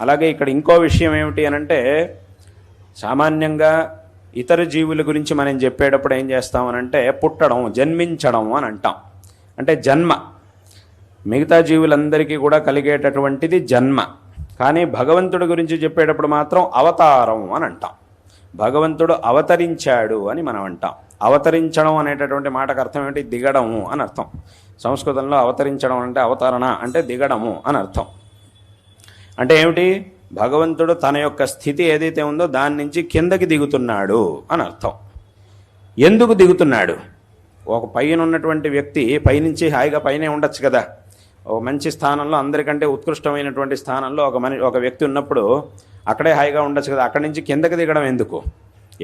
అలాగే ఇక్కడ ఇంకో విషయం ఏమిటి అనంటే, సామాన్యంగా ఇతర జీవుల గురించి మనం చెప్పేటప్పుడు ఏం చేస్తామనంటే పుట్టడం, జన్మించడం అని అంటాం. అంటే జన్మ మిగతా జీవులందరికీ కూడా కలిగేటటువంటిది జన్మ. కానీ భగవంతుడి గురించి చెప్పేటప్పుడు మాత్రం అవతారం అని అంటాం. భగవంతుడు అవతరించాడు అని మనం అంటాం. అవతరించడం అనేటటువంటి మాటకు అర్థం ఏమిటి? దిగడము అని అర్థం. సంస్కృతంలో అవతరించడం అంటే అవతరణ అంటే దిగడము అని అర్థం. అంటే ఏమిటి? భగవంతుడు తన యొక్క స్థితి ఏదైతే ఉందో దాని నుంచి కిందకి దిగుతున్నాడు అని అర్థం. ఎందుకు దిగుతున్నాడు? ఒక పైన ఉన్నటువంటి వ్యక్తి పైనుంచి హాయిగా పైనే ఉండొచ్చు కదా. ఒక మంచి స్థానంలో, అందరికంటే ఉత్కృష్టమైనటువంటి స్థానంలో ఒక వ్యక్తి ఉన్నప్పుడు అక్కడే హాయిగా ఉండొచ్చు కదా. అక్కడి నుంచి కిందకి దిగడం ఎందుకు?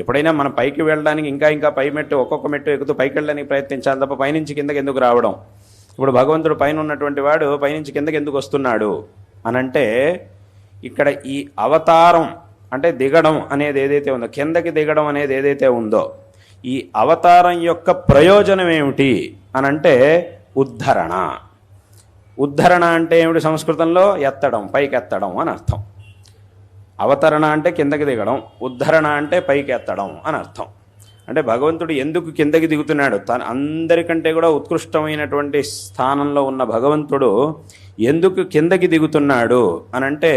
ఎప్పుడైనా మనం పైకి వెళ్ళడానికి ఇంకా పై మెట్టు, ఒక్కొక్క మెట్టు ఎక్కుతూ పైకి వెళ్ళడానికి ప్రయత్నించాలి తప్ప పైనుంచి కిందకి ఎందుకు రావడం? ఇప్పుడు భగవంతుడు పైన ఉన్నటువంటి వాడు పైనుంచి కిందకి ఎందుకు వస్తున్నాడు అనంటే, ఇక్కడ ఈ అవతారం అంటే దిగడం అనేది ఏదైతే ఉందో, కిందకి దిగడం అనేది ఏదైతే ఉందో, ఈ అవతారం యొక్క ప్రయోజనం ఏమిటి అనంటే ఉద్ధరణ. ఉద్ధరణ అంటే ఏమిటి? సంస్కృతంలో ఎత్తడం, పైకి ఎత్తడం అని అర్థం. అవతరణ అంటే కిందకి దిగడం, ఉద్ధరణ అంటే పైకి ఎత్తడం అని అర్థం. అంటే భగవంతుడు ఎందుకు కిందకి దిగుతున్నాడు? తను అందరికంటే కూడా ఉత్కృష్టమైనటువంటి స్థానంలో ఉన్న భగవంతుడు ఎందుకు కిందకి దిగుతున్నాడు అనంటే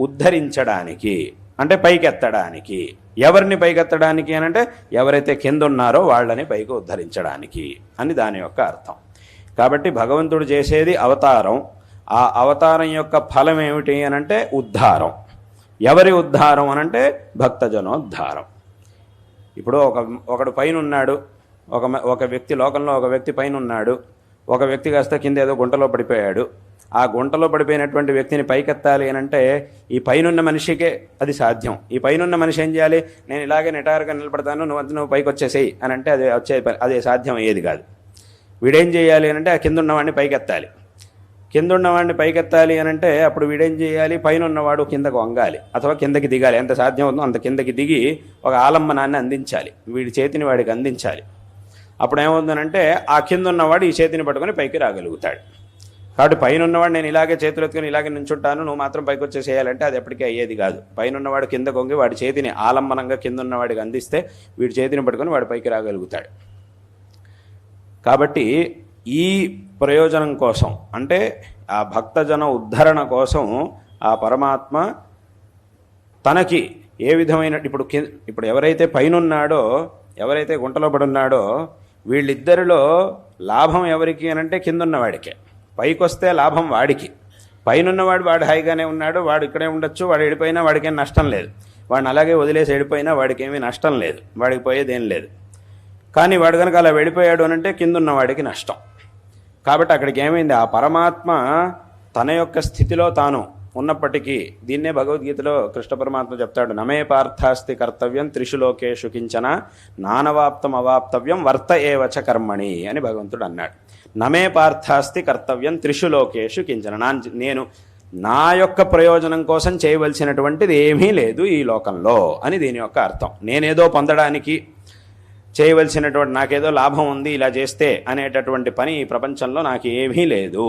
ఉద్ధరించడానికి, అంటే పైకెత్తడానికి. ఎవరిని పైకెత్తడానికి అనంటే ఎవరైతే కింద ఉన్నారో వాళ్ళని పైకి ఉద్ధరించడానికి అని దాని యొక్క అర్థం. కాబట్టి భగవంతుడు చేసేది అవతారం. ఆ అవతారం యొక్క ఫలం ఏమిటి అనంటే ఉద్ధారం. ఎవరి ఉద్ధారం అనంటే భక్తజనోద్ధారం. ఇప్పుడు ఒకడు పైన ఉన్నాడు, ఒక వ్యక్తి, లోకంలో ఒక వ్యక్తి పైన ఉన్నాడు, ఒక వ్యక్తి కాస్త కింద ఏదో గుంటలో పడిపోయాడు. ఆ గుంటలో పడిపోయినటువంటి వ్యక్తిని పైకెత్తాలి అనంటే ఈ పైనున్న మనిషికే అది సాధ్యం. ఈ పైనున్న మనిషి ఏం చేయాలి? నేను ఇలాగే నిటారుగా నిలబడతాను, నువ్వు పైకి వచ్చేసేయి అని అంటే అదే సాధ్యం అయ్యేది కాదు. వీడేం చేయాలి అనంటే ఆ కింద ఉన్నవాడిని పైకెత్తాలి. కింద ఉన్నవాడిని పైకెత్తాలి అనంటే అప్పుడు వీడేం చేయాలి? పైన ఉన్నవాడు కిందకు వంగాలి అథవా కిందకి దిగాలి. ఎంత సాధ్యం అవుతుందో అంత కిందకి దిగి ఒక ఆలంబనాన్ని అందించాలి, వీడి చేతిని వాడికి అందించాలి. అప్పుడు ఏమవుతుందనంటే ఆ కింద ఉన్నవాడు ఈ చేతిని పట్టుకొని పైకి రాగలుగుతాడు. కాబట్టి పైన ఉన్నవాడు నేను ఇలాగే చేతులు ఎత్తుకొని ఇలాగే నించుంటాను, నువ్వు మాత్రం పైకి వచ్చేసేయాలంటే అది ఎప్పటికీ అయ్యేది కాదు. పైన ఉన్నవాడు కింద కొంగి వాడి చేతిని ఆలంబనంగా కింద ఉన్నవాడికి అందిస్తే వీడి చేతిని పట్టుకొని వాడు పైకి రాగలుగుతాడు. కాబట్టి ఈ ప్రయోజనం కోసం, అంటే ఆ భక్తజన ఉద్ధరణ కోసం ఆ పరమాత్మ తనకి ఏ విధమైన, ఇప్పుడు ఎవరైతే పైనున్నాడో, ఎవరైతే గుంటలో పడున్నాడో, వీళ్ళిద్దరిలో లాభం ఎవరికి అనంటే కిందున్నవాడికే. పైకి వస్తే లాభం వాడికి. పైనున్నవాడు వాడు హాయిగానే ఉన్నాడు, వాడు ఇక్కడే ఉండొచ్చు, వాడు వెళ్ళిపోయినా వాడికేం నష్టం లేదు. వాడిని అలాగే వదిలేసి వెళ్ళిపోయినా వాడికి ఏమీ నష్టం లేదు, వాడికి పోయేదేం లేదు. కానీ వాడు కనుక అలా వెళ్ళిపోయాడు అనంటే కిందున్నవాడికి నష్టం. కాబట్టి అక్కడికి ఏమైంది? ఆ పరమాత్మ తన యొక్క స్థితిలో తాను ఉన్నప్పటికీ, దీన్నే భగవద్గీతలో కృష్ణ పరమాత్మ చెప్తాడు, నమే పార్థాస్తి కర్తవ్యం త్రిషు లోకేషు కించన నానవాప్తం అవాప్తవ్యం వర్త ఏవచ కర్మణి అని భగవంతుడు అన్నాడు. నమే పార్థాస్తి కర్తవ్యం త్రిషు లోకేషు కించన. నేను నా యొక్క ప్రయోజనం కోసం చేయవలసినటువంటిది ఏమీ లేదు ఈ లోకంలో అని దీని యొక్క అర్థం. నేనేదో పొందడానికి చేయవలసినటువంటి, నాకేదో లాభం ఉంది ఇలా చేస్తే అనేటటువంటి పని ఈ ప్రపంచంలో నాకు ఏమీ లేదు.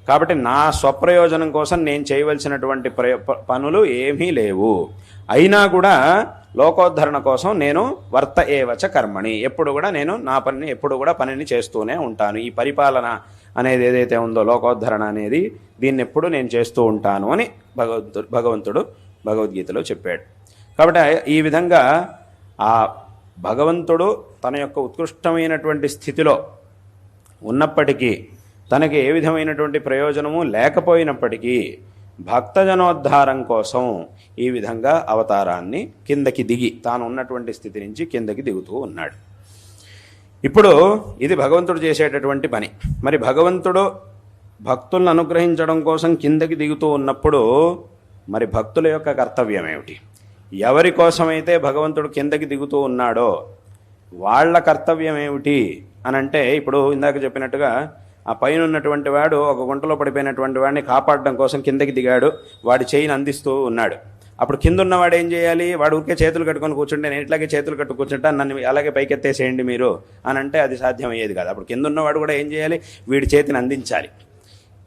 కాబట్టి నా స్వప్రయోజనం కోసం నేను చేయవలసినటువంటి పనులు ఏమీ లేవు. అయినా కూడా లోకోద్ధరణ కోసం నేను వర్త ఏవచ కర్మణి, ఎప్పుడు కూడా నేను నా పనిని ఎప్పుడు కూడా పనిని చేస్తూనే ఉంటాను. ఈ పరిపాలన అనేది ఏదైతే ఉందో, లోకోద్ధరణ అనేది, దీన్ని ఎప్పుడు నేను చేస్తూ ఉంటాను అని భగవంతుడు భగవద్గీతలో చెప్పాడు. కాబట్టి ఈ విధంగా ఆ భగవంతుడు తన యొక్క ఉత్కృష్టమైనటువంటి స్థితిలో ఉన్నప్పటికీ, తనకి ఏ విధమైనటువంటి ప్రయోజనము లేకపోయినప్పటికీ భక్తజనోద్ధారం కోసం ఈ విధంగా అవతారాన్ని కిందకి దిగి తాను ఉన్నటువంటి స్థితి నుంచి కిందకి దిగుతూ ఉన్నాడు. ఇప్పుడు ఇది భగవంతుడు చేసేటటువంటి పని. మరి భగవంతుడు భక్తులను అనుగ్రహించడం కోసం కిందకి దిగుతూ ఉన్నప్పుడు మరి భక్తుల యొక్క కర్తవ్యం ఏమిటి? ఎవరి కోసమైతే భగవంతుడు కిందకి దిగుతూ ఉన్నాడో వాళ్ళ కర్తవ్యం ఏమిటి అనంటే, ఇప్పుడు ఇందాక చెప్పినట్టుగా ఆ పైన ఉన్నటువంటి వాడు ఒక గుంటలో పడిపోయినటువంటి వాడిని కాపాడడం కోసం కిందకి దిగాడు, వాడి చేయిని అందిస్తూ ఉన్నాడు. అప్పుడు కింద ఉన్నవాడు ఏం చేయాలి? వాడు ఊరికే చేతులు కట్టుకొని కూర్చుంటే, నేను ఇట్లాగే చేతులు కట్టు కూర్చుంటా, నన్ను అలాగే పైకెత్తేసేయండి మీరు అని అంటే అది సాధ్యం అయ్యేది కాదు. అప్పుడు కింద ఉన్నవాడు కూడా ఏం చేయాలి? వీడి చేతిని అందించాలి.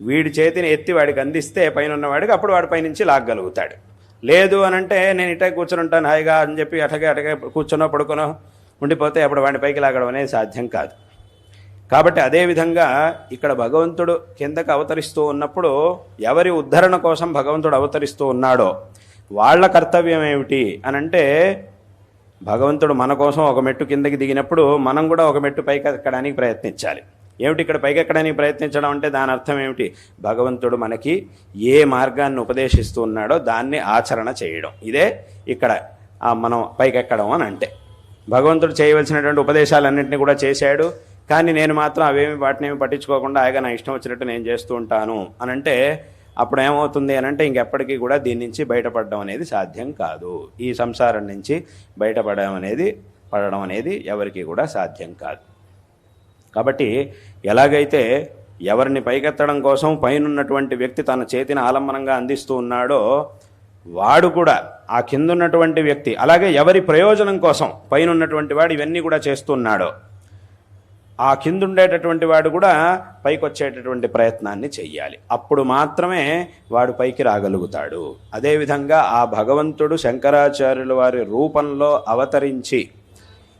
వీడి చేతిని ఎత్తి వాడికి అందిస్తే పైన ఉన్నవాడికి అప్పుడు వాడి పైనుంచి లాగగలుగుతాడు. లేదు అని అంటే నేను ఇటే కూర్చొని ఉంటాను హాయిగా అని చెప్పి అటగే కూర్చొనో పడుకొనో ఉండిపోతే అప్పుడు వాడిని పైకి లాగడం అనేది సాధ్యం కాదు. కాబట్టి అదేవిధంగా ఇక్కడ భగవంతుడు కిందకు అవతరిస్తూ ఉన్నప్పుడు ఎవరి ఉద్ధరణ కోసం భగవంతుడు అవతరిస్తూ ఉన్నాడో వాళ్ళ కర్తవ్యం ఏమిటి అని అంటే, భగవంతుడు మన కోసం ఒక మెట్టు కిందకి దిగినప్పుడు మనం కూడా ఒక మెట్టు పైకి ఎక్కడానికి ప్రయత్నించాలి. ఏమిటి ఇక్కడ పైకి ఎక్కడానికి ప్రయత్నించడం అంటే దాని అర్థం ఏమిటి? భగవంతుడు మనకి ఏ మార్గాన్ని ఉపదేశిస్తూ ఉన్నాడో దాన్ని ఆచరణ చేయడం. ఇదే ఇక్కడ మనం పైకెక్కడం అని అంటే. భగవంతుడు చేయవలసినటువంటి ఉపదేశాలన్నింటినీ కూడా చేశాడు, కానీ నేను మాత్రం వాటినేమి పట్టించుకోకుండా ఆయన నా ఇష్టం వచ్చినట్టు నేను చేస్తూ ఉంటాను అని అంటే అప్పుడు ఏమవుతుంది అని అంటే ఇంకెప్పటికీ కూడా దీని నుంచి బయటపడడం అనేది సాధ్యం కాదు. ఈ సంసారం నుంచి బయటపడడం అనేది ఎవరికి కూడా సాధ్యం కాదు. కాబట్టి ఎలాగైతే ఎవరిని పైకెత్తడం కోసం పైనున్నటువంటి వ్యక్తి తన చేతిని ఆలంబనంగా అందిస్తూ ఉన్నాడో వాడు కూడా ఆ కిందున్నటువంటి వ్యక్తి అలాగే ఎవరి ప్రయోజనం కోసం పైనున్నటువంటి వాడు ఇవన్నీ కూడా చేస్తున్నాడో ఆ కిందుండేటటువంటి వాడు కూడా పైకి వచ్చేటటువంటి ప్రయత్నాన్ని చెయ్యాలి. అప్పుడు మాత్రమే వాడు పైకి రాగలుగుతాడు. అదేవిధంగా ఆ భగవంతుడు శంకరాచార్యుల వారి రూపంలో అవతరించి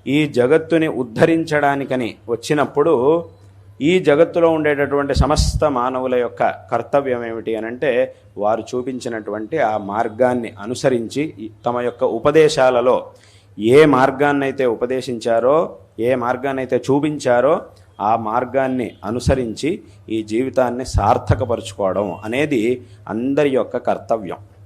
ఈ జగత్తుని ఉద్ధరించడానికని వచ్చినప్పుడు ఈ జగత్తులో ఉండేటటువంటి సమస్త మానవుల యొక్క కర్తవ్యం ఏమిటి అని అంటే వారు చూపించినటువంటి ఆ మార్గాన్ని అనుసరించి తమ యొక్క ఉపదేశాలలో ఏ మార్గాన్నైతే ఉపదేశించారో ఏ మార్గాన్నైతే చూపించారో ఆ మార్గాన్ని అనుసరించి ఈ జీవితాన్ని సార్థకపరుచుకోవడం అనేది అందరి యొక్క కర్తవ్యం.